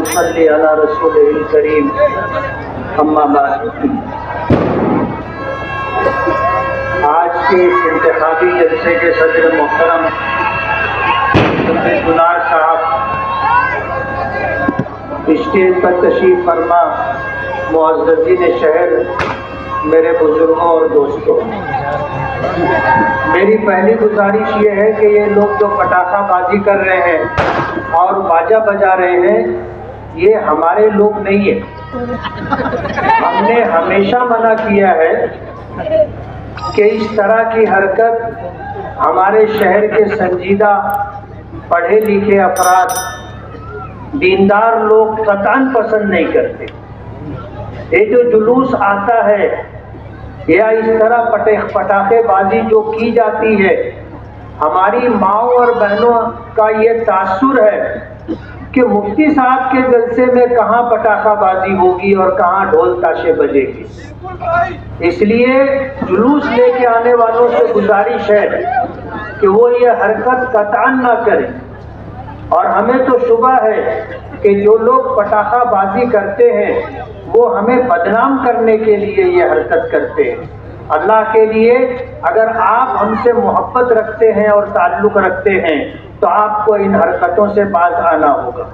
نصلی علی رسول الکریم اما بعد۔ آج کے اس انتخابی جلسے کے صدر محترم گنار صاحب، اسٹیج پر تشریف فرما معززین شہر، میرے بزرگوں اور دوستوں، میری پہلی گزارش یہ ہے کہ یہ لوگ جو پٹاخہ بازی کر رہے ہیں اور باجا بجا رہے ہیں، یہ ہمارے لوگ نہیں ہیں۔ ہم نے ہمیشہ منع کیا ہے کہ اس طرح کی حرکت ہمارے شہر کے سنجیدہ پڑھے لکھے افراد، دیندار لوگ قطعاً پسند نہیں کرتے۔ یہ جو جلوس آتا ہے یا اس طرح پٹاخے بازی جو کی جاتی ہے، ہماری ماؤں اور بہنوں کا یہ تاثر ہے کہ مفتی صاحب کے جلسے میں کہاں پٹاخہ بازی ہوگی اور کہاں ڈھول تاشے بجے گی۔ اس لیے جلوس لے کے آنے والوں سے گزارش ہے کہ وہ یہ حرکت قطعاً نہ کریں، اور ہمیں تو شبہ ہے کہ جو لوگ پٹاخہ بازی کرتے ہیں وہ ہمیں بدنام کرنے کے لیے یہ حرکت کرتے ہیں۔ اللہ کے لیے اگر آپ ہم سے محبت رکھتے ہیں اور تعلق رکھتے ہیں تو آپ کو ان حرکتوں سے باز آنا ہوگا۔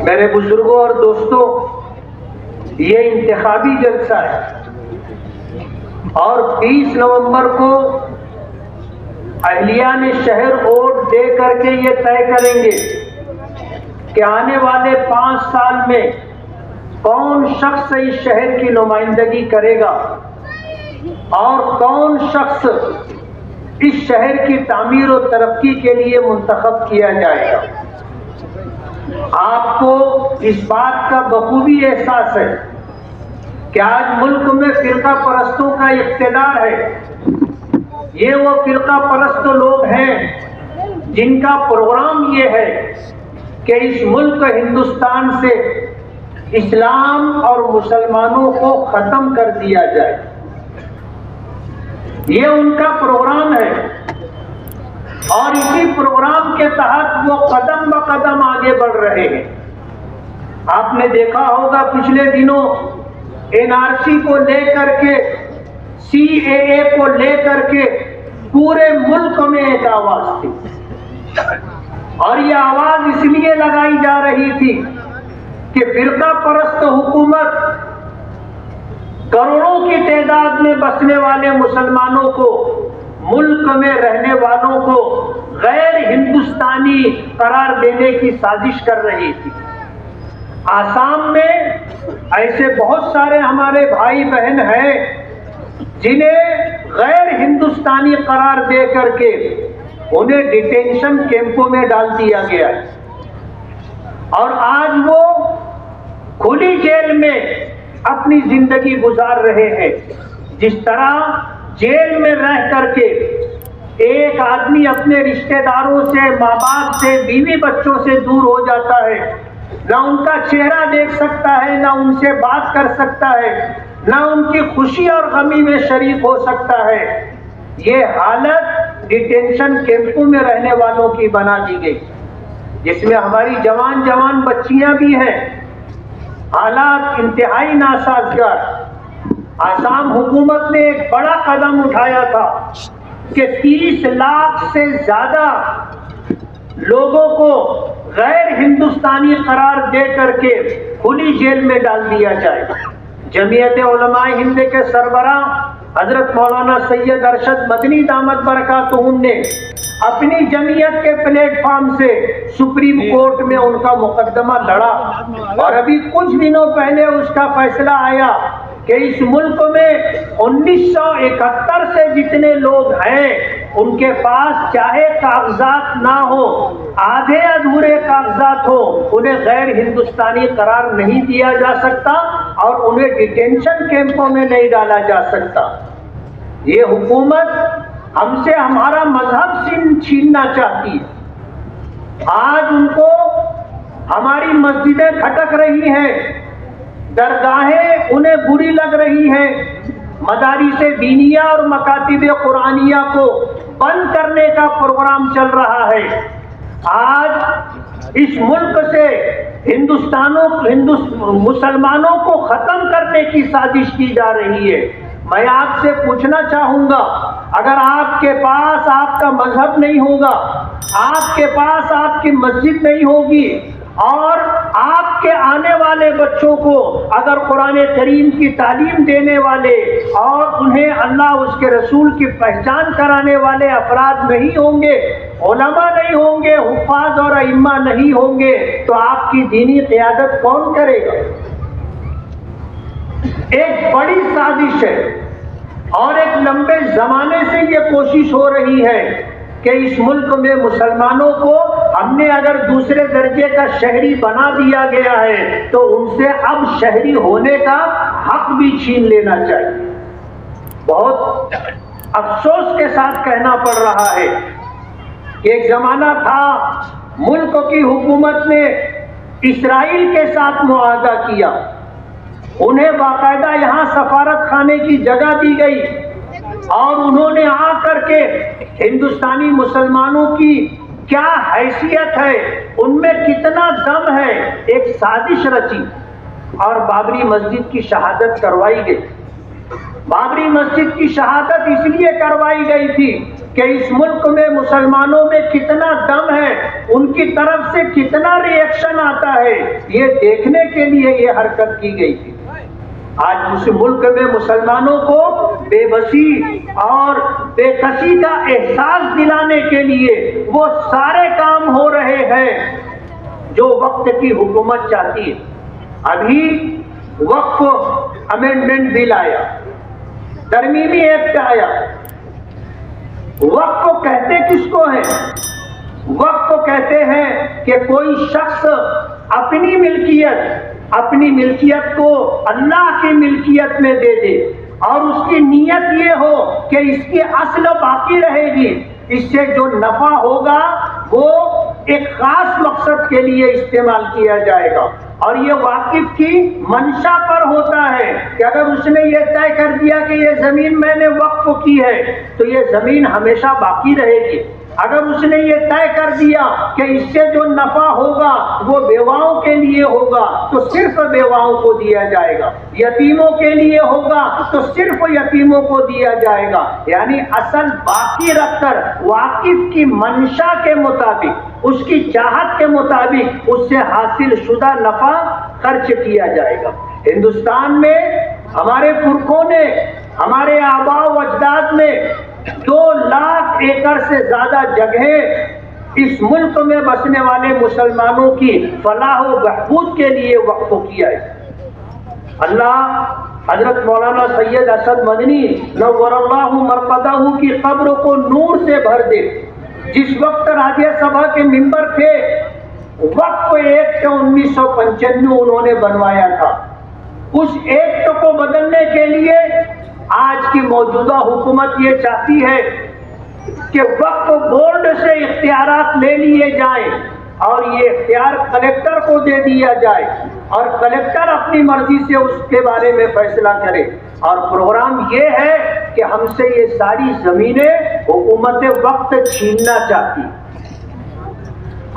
میرے بزرگوں اور دوستوں، یہ انتخابی جلسہ ہے اور 20 نومبر کو اہلیان شہر ووٹ دے کر کے یہ طے کریں گے کہ آنے والے 5 سال میں کون شخص اس شہر کی نمائندگی کرے گا اور کون شخص اس شہر کی تعمیر و ترقی کے لیے منتخب کیا جائے گا۔ آپ کو اس بات کا بخوبی احساس ہے کہ آج ملک میں فرقہ پرستوں کا اقتدار ہے۔ یہ وہ فرقہ پرست لوگ ہیں جن کا پروگرام یہ ہے کہ اس ملک ہندوستان سے اسلام اور مسلمانوں کو ختم کر دیا جائے۔ یہ ان کا پروگرام ہے اور اسی پروگرام کے تحت وہ قدم بقدم آگے بڑھ رہے ہیں۔ آپ نے دیکھا ہوگا پچھلے دنوں NRC کو لے کر کے، CAA کو لے کر کے پورے ملک میں ایک آواز تھی، اور یہ آواز اس لیے لگائی جا رہی تھی کہ فرقہ پرست حکومت کروڑوں کی تعداد میں بسنے والے مسلمانوں کو، ملک میں رہنے والوں کو غیر ہندوستانی قرار دینے کی سازش کر رہی تھی۔ آسام میں ایسے بہت سارے ہمارے بھائی بہن ہیں جنہیں غیر ہندوستانی قرار دے کر کے انہیں ڈیٹینشن کیمپوں میں ڈال دیا گیا ہے، اور آج وہ کھلی جیل میں اپنی زندگی گزار رہے ہیں۔ جس طرح جیل میں رہ کر کے ایک آدمی اپنے رشتہ داروں سے، ماں باپ سے، بیوی بچوں سے دور ہو جاتا ہے، نہ ان کا چہرہ دیکھ سکتا ہے، نہ ان سے بات کر سکتا ہے، نہ ان کی خوشی اور غمی میں شریک ہو سکتا ہے، یہ حالت ڈیٹینشن کیمپوں میں رہنے والوں کی بنا دی گئی، جس میں ہماری جوان بچیاں بھی ہیں۔ حالات انتہائی ناسازگار۔ آسام حکومت نے ایک بڑا قدم اٹھایا تھا کہ 30 لاکھ سے زیادہ لوگوں کو غیر ہندوستانی قرار دے کر کے کھلی جیل میں ڈال دیا جائے۔ جمعیت علماء ہند کے سربراہ حضرت مولانا سید ارشد مدنی دامت برکاتہم نے اپنی جمعیت کے پلیٹ فارم سے سپریم کورٹ میں ان کا مقدمہ لڑا، اور ابھی کچھ دنوں پہلے اس کا فیصلہ آیا کہ اس ملک میں 1971 سے جتنے لوگ ہیں ان کے پاس چاہے کاغذات نہ ہو، آدھے ادھورے کاغذات ہو، انہیں غیر ہندوستانی قرار نہیں دیا جا سکتا اور انہیں ڈیٹینشن کیمپوں میں نہیں ڈالا جا سکتا۔ یہ حکومت ہم سے ہمارا مذہب چھیننا چاہتی ہے۔ آج ان کو ہماری مسجدیں کھٹک رہی ہیں، درگاہیں انہیں بری لگ رہی ہیں، مدارس دینیہ اور مکاتب قرآنیہ کو بند کرنے کا پروگرام چل رہا ہے۔ آج اس ملک سے مسلمانوں کو ختم کرنے کی سازش کی جا رہی ہے۔ میں آپ سے پوچھنا چاہوں گا، اگر آپ کے پاس آپ کا مذہب نہیں ہوگا، آپ کے پاس آپ کی مسجد نہیں ہوگی، اور آپ کے آنے والے بچوں کو اگر قرآن کریم کی تعلیم دینے والے اور انہیں اللہ اس کے رسول کی پہچان کرانے والے افراد نہیں ہوں گے، علماء نہیں ہوں گے، حفاظ اور ائمہ نہیں ہوں گے، تو آپ کی دینی قیادت کون کرے گا؟ ایک بڑی سازش ہے، اور ایک لمبے زمانے سے یہ کوشش ہو رہی ہے کہ اس ملک میں مسلمانوں کو ہم نے اگر دوسرے درجے کا شہری بنا دیا گیا ہے تو ان سے اب شہری ہونے کا حق بھی چھین لینا چاہیے۔ بہت افسوس کے ساتھ کہنا پڑ رہا ہے کہ ایک زمانہ تھا ملک کی حکومت نے اسرائیل کے ساتھ معاہدہ کیا، انہیں باقاعدہ یہاں سفارت خانے کی جگہ دی گئی، اور انہوں نے آ کر کے ہندوستانی مسلمانوں کی کیا حیثیت ہے، ان میں کتنا دم ہے، ایک سازش رچی اور بابری مسجد کی شہادت کروائی گئی۔ بابری مسجد کی شہادت اس لیے کروائی گئی تھی کہ اس ملک میں مسلمانوں میں کتنا دم ہے، ان کی طرف سے کتنا ری ایکشن آتا ہے، یہ دیکھنے کے لیے یہ حرکت کی گئی تھی۔ آج اس ملک میں مسلمانوں کو بے بسی اور بے کسی کا احساس دلانے کے لیے وہ سارے کام ہو رہے ہیں جو وقت کی حکومت چاہتی ہے۔ ابھی وقف امینڈمنٹ بل آیا، ترمیمی ایکٹ آیا۔ وقف کہتے کس کو ہے؟ وقف کہتے ہیں کہ کوئی شخص اپنی ملکیت کو اللہ کی ملکیت میں دے دے، اور اس کی نیت یہ ہو کہ اس کی اصل باقی رہے گی، اس سے جو نفع ہوگا وہ ایک خاص مقصد کے لیے استعمال کیا جائے گا، اور یہ واقف کی منشا پر ہوتا ہے کہ اگر اس نے یہ طے کر دیا کہ یہ زمین میں نے وقف کی ہے تو یہ زمین ہمیشہ باقی رہے گی۔ اگر اس نے یہ طے کر دیا کہ اس سے جو نفع ہوگا وہ بیواؤں کے لیے ہوگا تو صرف بیواؤں کو دیا جائے گا، یتیموں کے لیے ہوگا تو صرف یتیموں کو دیا جائے گا، یعنی اصل باقی رکھ کر واقف کی منشا کے مطابق، اس کی چاہت کے مطابق اس سے حاصل شدہ نفع خرچ کیا جائے گا۔ ہندوستان میں ہمارے پرکھوں نے، ہمارے آباء و اجداد نے 2 لاکھ ایکڑ سے زیادہ جگہیں اس ملک میں بسنے والے مسلمانوں کی فلاح و بہبود کے لیے وقف کیا ہے۔ اللہ حضرت مولانا سید اسد مدنی نور اللہ مرقدہ کی قبر کو نور سے بھر دے۔ جس وقت راجیہ سبھا کے ممبر تھے، وقف ایکٹ 1995 انہوں نے بنوایا تھا۔ اس ایکٹ کو بدلنے کے لیے آج کی موجودہ حکومت یہ چاہتی ہے کہ وقف بورڈ سے اختیارات لے لیے جائیں اور یہ اختیار کلکٹر کو دے دیا جائے، اور کلکٹر اپنی مرضی سے اس کے بارے میں فیصلہ کرے۔ اور پروگرام یہ ہے کہ ہم سے یہ ساری زمینیں حکومت وقت چھیننا چاہتی،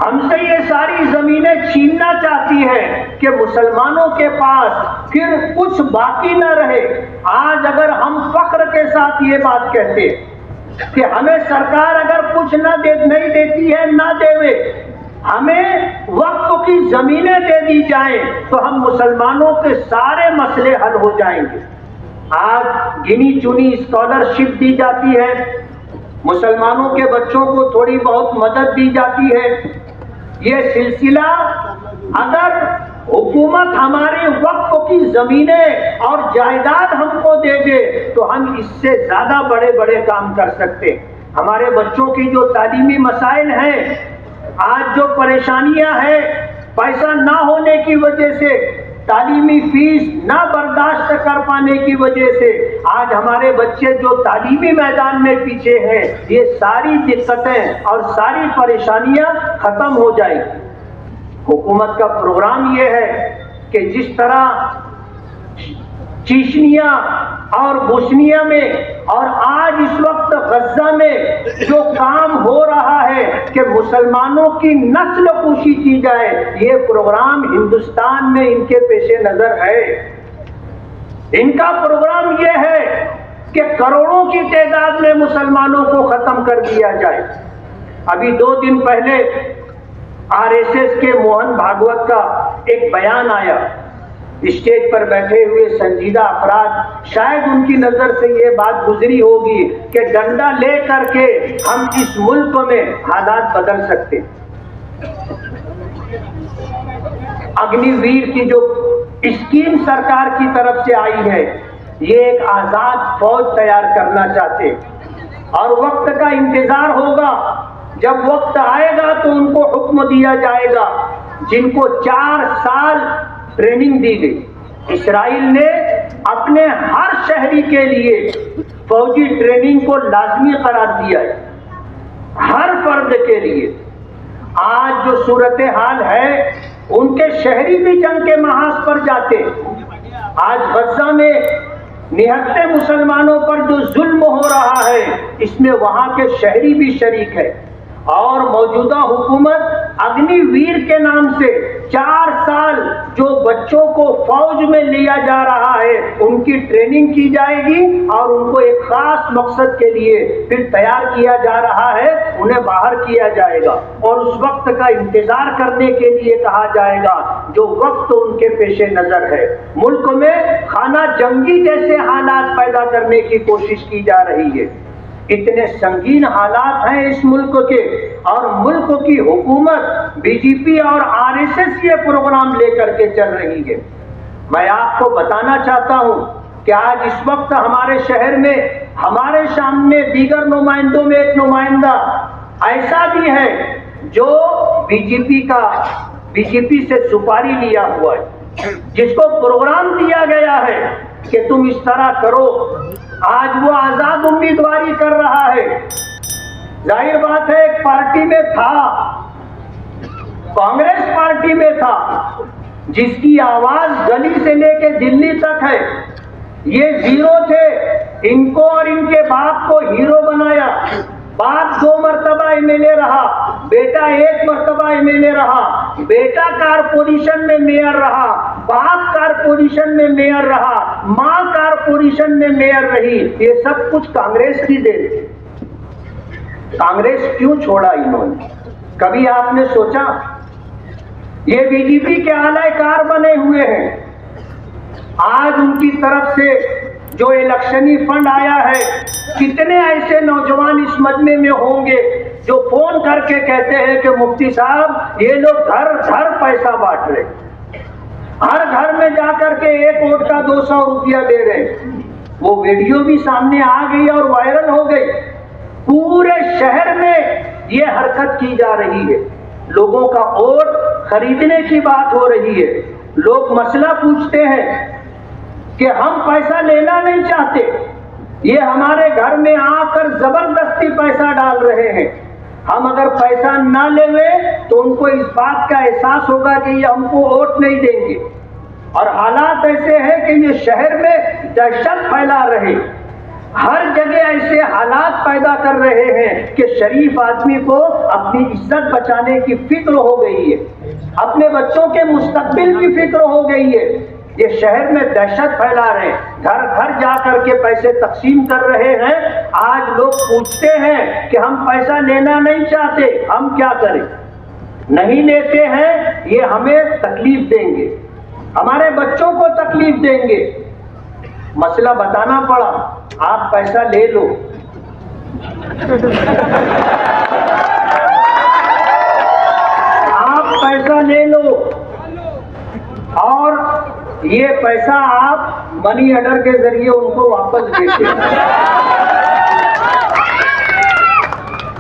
ہم سے یہ ساری زمینیں چھیننا چاہتی ہے کہ مسلمانوں کے پاس پھر کچھ باقی نہ رہے۔ آج اگر ہم فخر کے ساتھ یہ بات کہتے کہ ہمیں سرکار اگر کچھ نہیں دیتی ہے، نہ دے، ہمیں وقف کی زمینیں دے دی جائیں تو ہم مسلمانوں کے سارے مسئلے حل ہو جائیں گے۔ آج گنی چنی اسکالرشپ دی جاتی ہے، مسلمانوں کے بچوں کو تھوڑی بہت مدد دی جاتی ہے۔ یہ سلسلہ اگر حکومت ہمارے وقف کی زمینیں اور جائیداد ہم کو دے دے تو ہم اس سے زیادہ بڑے بڑے کام کر سکتے۔ ہمارے بچوں کی جو تعلیمی مسائل ہیں، آج جو پریشانیاں ہیں، پیسہ نہ ہونے کی وجہ سے، تعلیمی فیس نہ برداشت کر پانے کی وجہ سے آج ہمارے بچے جو تعلیمی میدان میں پیچھے ہیں، یہ ساری دقتیں اور ساری پریشانیاں ختم ہو جائیں گی۔ حکومت کا پروگرام یہ ہے کہ جس طرح چیچنیا اور بوسنیا میں اور آج اس وقت غزہ میں جو کام ہو رہا ہے کہ مسلمانوں کی نسل کشی کی جائے، یہ پروگرام ہندوستان میں ان کے پیش نظر ہے۔ ان کا پروگرام یہ ہے کہ کروڑوں کی تعداد میں مسلمانوں کو ختم کر دیا جائے۔ ابھی 2 دن پہلے RSS کے موہن بھاگوت کا ایک بیان آیا، اسٹیج پر بیٹھے ہوئے سنجیدہ افراد، شاید ان کی نظر سے یہ بات گزری ہوگی کہ ڈنڈا لے کر کے ہم اس ملک میں حالات بدل سکتے۔ اگنی ویر کی جو اسکیم سرکار کی طرف سے آئی ہے، یہ ایک آزاد فوج تیار کرنا چاہتے، اور وقت کا انتظار ہوگا، جب وقت آئے گا تو ان کو حکم دیا جائے گا، جن کو 4 سال ٹریننگ دی گئی۔ اسرائیل نے اپنے ہر شہری کے لیے فوجی ٹریننگ کو لازمی قرار دیا ہے، ہر فرد کے لیے۔ آج جو صورتحال ہے، ان کے شہری بھی جنگ کے محاذ پر جاتے۔ آج غزہ میں نہتے مسلمانوں پر جو ظلم ہو رہا ہے، اس میں وہاں کے شہری بھی شریک ہے، اور موجودہ حکومت اگنی ویر کے نام سے 4 سال جو بچوں کو فوج میں لیا جا رہا ہے، ان کی ٹریننگ کی جائے گی، اور ان کو ایک خاص مقصد کے لیے پھر تیار کیا جا رہا ہے، انہیں باہر کیا جائے گا، اور اس وقت کا انتظار کرنے کے لیے کہا جائے گا جو وقت ان کے پیش نظر ہے۔ ملک میں خانہ جنگی جیسے حالات پیدا کرنے کی کوشش کی جا رہی ہے۔ اتنے سنگین حالات ہیں اس ملک کے، اور ملک کی حکومت BJP اور RSS یہ پروگرام لے کر کے چل رہی ہے۔ میں آپ کو بتانا چاہتا ہوں کہ آج اس وقت ہمارے شہر میں ہمارے سامنے دیگر نمائندوں میں ایک نمائندہ ایسا بھی ہے جو BJP سے سپاری لیا ہوا ہے، جس کو پروگرام دیا گیا ہے کہ تم اس طرح کرو۔ آج وہ آزاد امیدواری کر رہا ہے۔ ظاہر بات ہے، ایک پارٹی میں تھا، کانگریس پارٹی میں تھا، جس کی آواز گلی سے لے کے دلی تک ہے۔ یہ زیرو تھے، ان کو اور ان کے باپ کو ہیرو بنایا۔ باپ 2 مرتبہ MLA رہا، بیٹا 1 مرتبہ MLA رہا، بیٹا کارپوریشن میں میئر رہا، باپ کارپوریشن میں میئر رہا، ماں کارپوریشن میں میئر رہی۔ یہ سب کچھ کانگریس کی دے تھی۔ کانگریس کیوں چھوڑا انہوں نے؟ کبھی آپ نے سوچا؟ یہ BJP کے اعلی کار بنے ہوئے ہیں۔ آج ان کی طرف سے جو الیکشنی فنڈ آیا ہے، کتنے ایسے نوجوان اس مجمع میں ہوں گے جو فون کر کے کہتے ہیں کہ مفتی صاحب یہ لوگ گھر گھر پیسہ بانٹ رہے، ہر گھر میں جا کر کے 1 ووٹ کا 200 روپیہ دے رہے۔ وہ ویڈیو بھی سامنے آ گئی اور وائرل ہو گئی۔ پورے شہر میں یہ حرکت کی جا رہی ہے، لوگوں کا ووٹ خریدنے کی بات ہو رہی ہے۔ لوگ مسئلہ پوچھتے ہیں کہ ہم پیسہ لینا نہیں چاہتے، یہ ہمارے گھر میں آ کر زبردستی پیسہ ڈال رہے ہیں، ہم اگر پیسہ نہ لیں تو ان کو اس بات کا احساس ہوگا کہ یہ ہم کو ووٹ نہیں دیں گے۔ اور حالات ایسے ہیں کہ یہ شہر میں دہشت پھیلا رہے، ہر جگہ ایسے حالات پیدا کر رہے ہیں کہ شریف آدمی کو اپنی عزت بچانے کی فکر ہو گئی ہے، اپنے بچوں کے مستقبل کی فکر ہو گئی ہے۔ یہ شہر میں دہشت پھیلا رہے ہیں، گھر گھر جا کر کے پیسے تقسیم کر رہے ہیں۔ آج لوگ پوچھتے ہیں کہ ہم پیسہ لینا نہیں چاہتے، ہم کیا کریں؟ نہیں لیتے ہیں، یہ ہمیں تکلیف دیں گے، ہمارے بچوں کو تکلیف دیں گے۔ مسئلہ بتانا پڑا، آپ پیسہ لے لو۔ آپ پیسہ لے لو، اور یہ پیسہ آپ منی آرڈر کے ذریعے ان کو واپس دیتے ہیں۔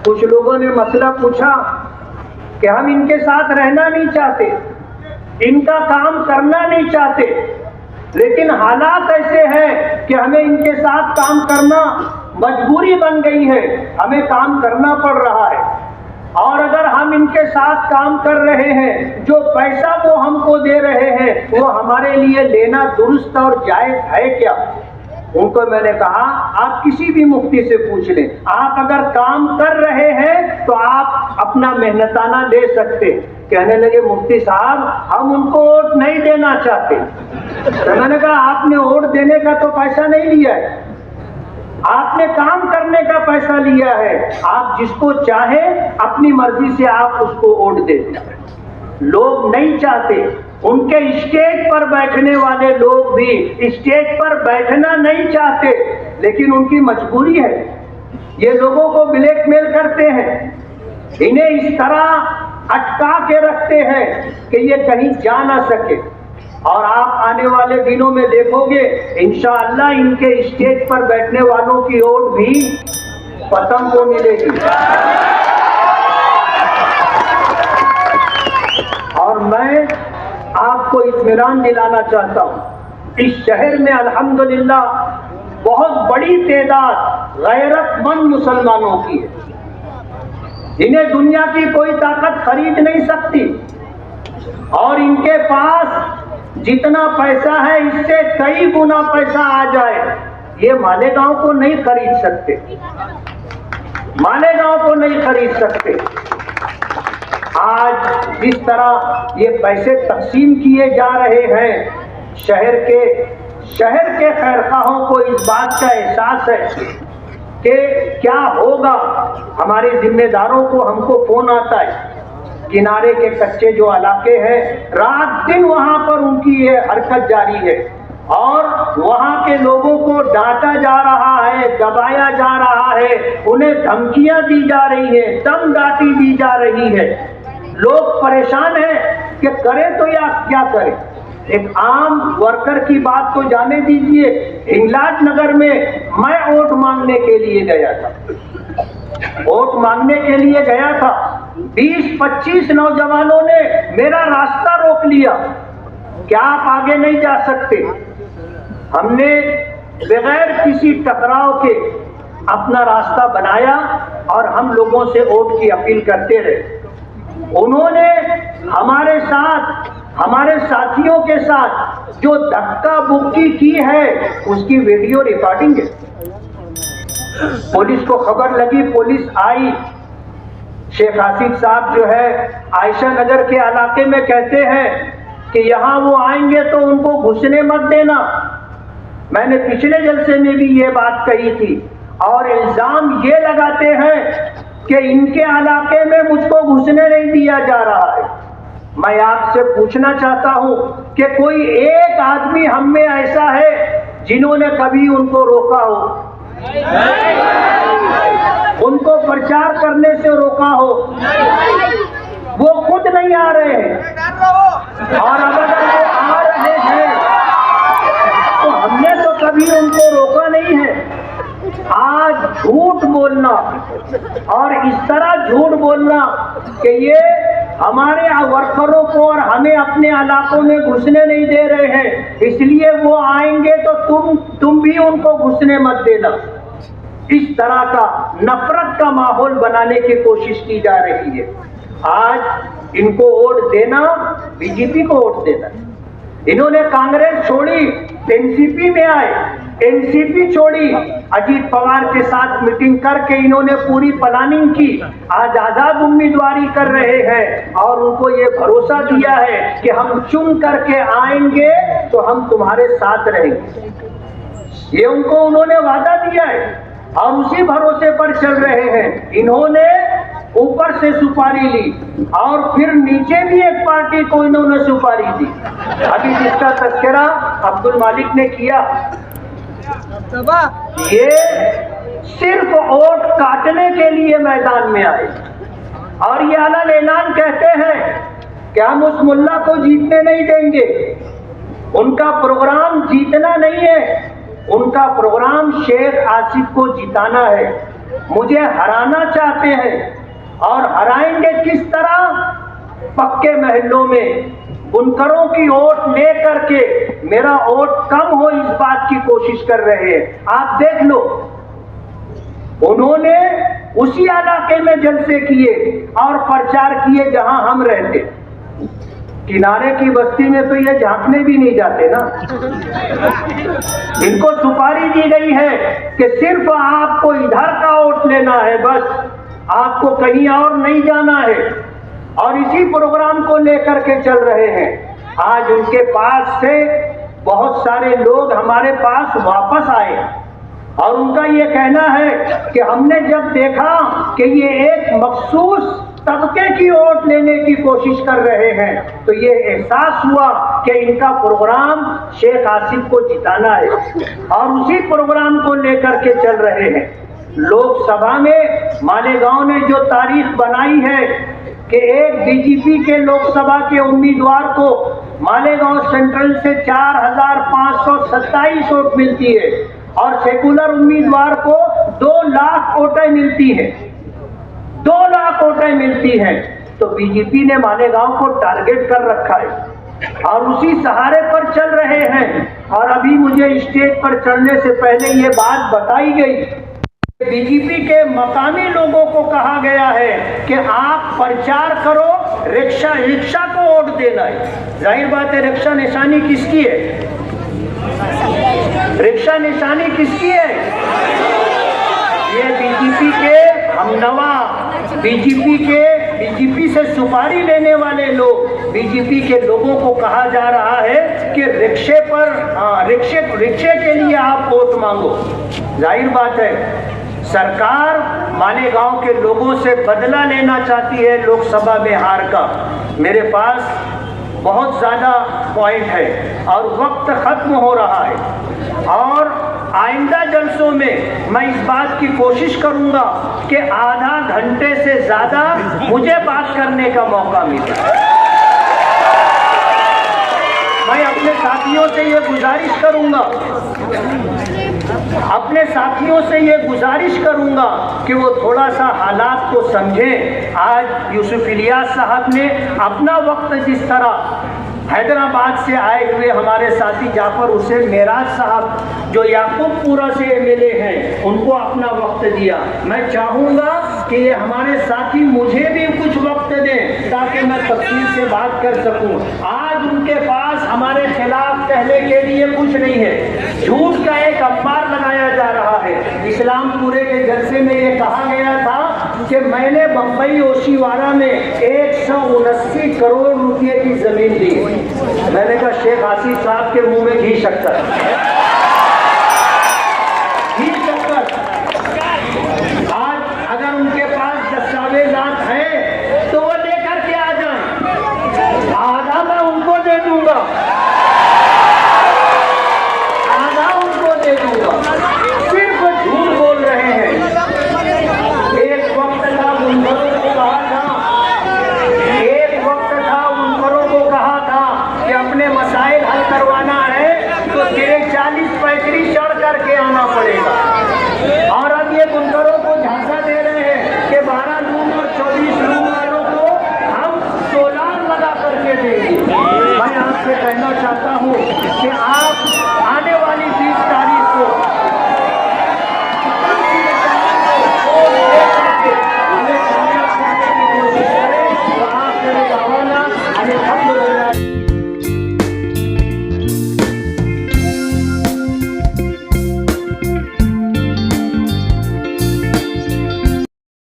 کچھ لوگوں نے مسئلہ پوچھا کہ ہم ان کے ساتھ رہنا نہیں چاہتے، ان کا کام کرنا نہیں چاہتے، لیکن حالات ایسے ہیں کہ ہمیں ان کے ساتھ کام کرنا مجبوری بن گئی ہے، ہمیں کام کرنا پڑ رہا ہے۔ اور اگر ہم ان کے ساتھ کام کر رہے ہیں، جو پیسہ وہ ہم کو دے رہے ہیں، وہ ہمارے لیے لینا درست اور جائز ہے کیا؟ ان کو میں نے کہا آپ کسی بھی مفتی سے پوچھ لیں، آپ اگر کام کر رہے ہیں تو آپ اپنا محنتانہ دے سکتے۔ کہنے لگے مفتی صاحب ہم ان کو ووٹ نہیں دینا چاہتے۔ تو میں نے کہا آپ نے ووٹ دینے کا تو پیسہ نہیں لیا ہے، آپ نے کام کرنے کا پیسہ لیا ہے، آپ جس کو چاہیں اپنی مرضی سے آپ اس کو ووٹ دے دیں۔ لوگ نہیں چاہتے، ان کے اسٹیج پر بیٹھنے والے لوگ بھی اسٹیج پر بیٹھنا نہیں چاہتے، لیکن ان کی مجبوری ہے، یہ لوگوں کو بلیک میل کرتے ہیں، انہیں اس طرح اٹکا کے رکھتے ہیں کہ یہ کہیں جا نہ سکے۔ اور آپ آنے والے دنوں میں دیکھو گے انشاءاللہ ان کے اسٹیج پر بیٹھنے والوں کی ووٹ بھی پتنگ کو ملے گی۔ اور میں آپ کو اطمینان دلانا چاہتا ہوں، اس شہر میں الحمدللہ بہت بڑی تعداد غیرت مند مسلمانوں کی ہے، انہیں دنیا کی کوئی طاقت خرید نہیں سکتی، اور ان کے پاس جتنا پیسہ ہے اس سے کئی گنا پیسہ آ جائے یہ مالیگاؤں کو نہیں خرید سکتے، مالیگاؤں کو نہیں خرید سکتے۔ آج جس طرح یہ پیسے تقسیم کیے جا رہے ہیں، شہر کے خیرخواہوں کو اس بات کا احساس ہے کہ کیا ہوگا۔ ہمارے ذمہ داروں کو ہم کو فون آتا ہے، کنارے کے کچے جو علاقے ہیں رات دن وہاں پر ان کی یہ حرکت جاری ہے، اور وہاں کے لوگوں کو ڈانٹا جا رہا ہے، دبایا جا رہا ہے، انہیں دھمکیاں دی جا رہی ہیں، دم داٹی دی جا رہی ہے۔ لوگ پریشان ہیں کہ کریں تو یا کیا کریں۔ ایک عام ورکر کی بات تو جانے دیجئے، ہنگلاج نگر میں میں ووٹ مانگنے کے لیے گیا تھا، ووٹ مانگنے کے لیے گیا تھا، 20-25 نوجوانوں نے میرا راستہ روک لیا کہ آپ آگے نہیں جا سکتے۔ ہم نے بغیر کسی ٹکراؤ کے اپنا راستہ بنایا اور ہم لوگوں سے ووٹ کی اپیل کرتے رہے۔ انہوں نے ہمارے ساتھ، ہمارے ساتھیوں کے ساتھ جو دھکا مکی کی ہے اس کی ویڈیو ریکارڈنگ ہے۔ پولیس کو خبر لگی، پولیس آئی، شیخ آصف صاحب جو ہے عائشہ نگر کے علاقے میں کہتے ہیں کہ یہاں وہ آئیں گے تو ان کو گھسنے مت دینا۔ میں نے پچھلے جلسے میں بھی یہ بات کہی تھی، اور الزام یہ لگاتے ہیں کہ ان کے علاقے میں مجھ کو گھسنے نہیں دیا جا رہا ہے۔ میں آپ سے پوچھنا چاہتا ہوں کہ کوئی ایک آدمی ہم میں ایسا ہے جنہوں نے کبھی ان کو روکا ہو، ان کو پرچار کرنے سے روکا ہو؟ وہ خود نہیں آ رہے ہیں، اور اگر وہ آ رہے ہیں تو ہم نے تو کبھی ان کو روکا نہیں ہے۔ آج جھوٹ بولنا اور اس طرح جھوٹ بولنا کہ یہ ہمارے ورکروں کو اور ہمیں اپنے علاقوں میں گھسنے نہیں دے رہے ہیں، اس لیے وہ آئیں گے تو تم بھی ان کو گھسنے مت دینا، اس طرح کا نفرت کا ماحول بنانے کی کوشش کی جا رہی ہے۔ آج ان کو ووٹ دینا، بی جے پی کو ووٹ دینا۔ انہوں نے کانگریس چھوڑی، این سی پی میں آئے، این سی پی چھوڑی، اجیت پوار کے ساتھ میٹنگ کر کے انہوں نے پوری پلاننگ کی، آج آزاد امیدواری کر رہے ہیں، اور ان کو یہ بھروسہ دیا ہے کہ ہم چن کر کے آئیں گے تو ہم تمہارے ساتھ رہیں گے۔ یہ ان کو انہوں نے وعدہ دیا ہے اور اسی بھروسے پر چل رہے ہیں۔ انہوں نے اوپر سے سپاری لی اور پھر نیچے بھی ایک پارٹی کو انہوں نے سپاری دی۔ ابھی جس کا تذکرہ عبد المالک نے کیا، یہ صرف ووٹ کاٹنے کے لیے میدان میں آئے، اور یہ علن اعلان کہتے ہیں کہ ہم اس ملا کو جیتنے نہیں دیں گے۔ ان کا پروگرام جیتنا نہیں ہے، ان کا پروگرام شیخ آصف کو جتانا ہے، مجھے ہرانا چاہتے ہیں۔ اور ہرائیں گے کس طرح؟ پکے محلوں میں بنکروں کی ووٹ لے کر کے میرا ووٹ کم ہو اس بات کی کوشش کر رہے ہیں۔ آپ دیکھ لو، انہوں نے اسی علاقے میں جلسے کیے اور پرچار کیے جہاں ہم رہتے، کنارے کی بستی میں تو یہ جھانکنے بھی نہیں جاتے نا. ان کو سپاری دی گئی ہے کہ صرف آپ کو ادھر کا ووٹ لینا ہے، بس آپ کو کہیں اور نہیں جانا ہے، اور اسی پروگرام کو لے کر کے چل رہے ہیں. آج ان کے پاس سے بہت سارے لوگ ہمارے پاس واپس آئے اور ان کا یہ کہنا ہے کہ ہم نے جب دیکھا کہ یہ ایک مخصوص طبقے کی ووٹ لینے کی کوشش کر رہے ہیں تو یہ احساس ہوا کہ ان کا پروگرام شیخ آصف کو جتانا ہے، اور اسی پروگرام کو لے کر کے چل رہے ہیں. لوک سبھا میں مالیگاؤں نے جو تاریخ بنائی ہے کہ ایک بی جے پی کے لوک سبھا کے امیدوار کو مالیگاؤں سینٹرل سے 4,527 ووٹ ملتی ہے اور سیکولر امیدوار کو 2 لاکھ ووٹیں ملتی ہیں، 2 لاکھ ووٹیں ملتی ہیں. تو بی جے پی نے مالیگاؤں کو ٹارگٹ کر رکھا ہے اور اسی سہارے پر چل رہے ہیں. اور ابھی مجھے اسٹیج پر چڑھنے سے پہلے یہ بات بتائی گئی، بی جے پی کے مقامی لوگوں کو کہا گیا ہے کہ آپ پرچار کرو، رکشا کو ووٹ دینا ہے. ظاہر بات ہے رکشا نشانی کس کی ہے؟ رکشا نشانی کس کی ہے؟ یہ بی جے پی کے ہمنوا، بی جے پی سے سپاری لینے والے لوگ، بی جے پی کے لوگوں کو کہا جا رہا ہے کہ رکشے کے لیے آپ ووٹ مانگو. ظاہر بات ہے سرکار مالیگاؤں کے لوگوں سے بدلہ لینا چاہتی ہے لوک سبھا میں ہار کا. میرے پاس بہت زیادہ پوائنٹ ہے اور وقت ختم ہو رہا ہے، اور آئندہ جلسوں میں میں اس بات کی کوشش کروں گا کہ آدھا گھنٹے سے زیادہ مجھے بات کرنے کا موقع ملے. میں اپنے ساتھیوں سے یہ گزارش کروں گا کہ وہ تھوڑا سا حالات کو سمجھیں. آج یوسف الیاس صاحب نے اپنا وقت جس طرح حیدرآباد سے آئے ہوئے ہمارے ساتھی جعفر حسین معراج صاحب جو یعقوب پورا سے MLA ہیں ان کو اپنا وقت دیا، میں چاہوں گا کہ یہ ہمارے ساتھی مجھے بھی کچھ وقت دیں تاکہ میں تفصیل سے بات کر سکوں. آج ان کے پاس ہمارے خلاف کہنے کے لیے کچھ نہیں ہے. جھوٹ کا ایک انبار لگایا جا رہا ہے. اسلام پورے کے جلسے میں یہ کہا گیا تھا کہ میں نے بمبئی اوشیوارا میں 179 کروڑ روپے کی زمین لی. میں نے کہا شیخ آصف صاحب کے منہ میں گھی شکر. آج اگر ان کے پاس دستاویزات ہیں تو وہ لے کر کے آ جائیں، آدھا میں ان کو دے دوں گا.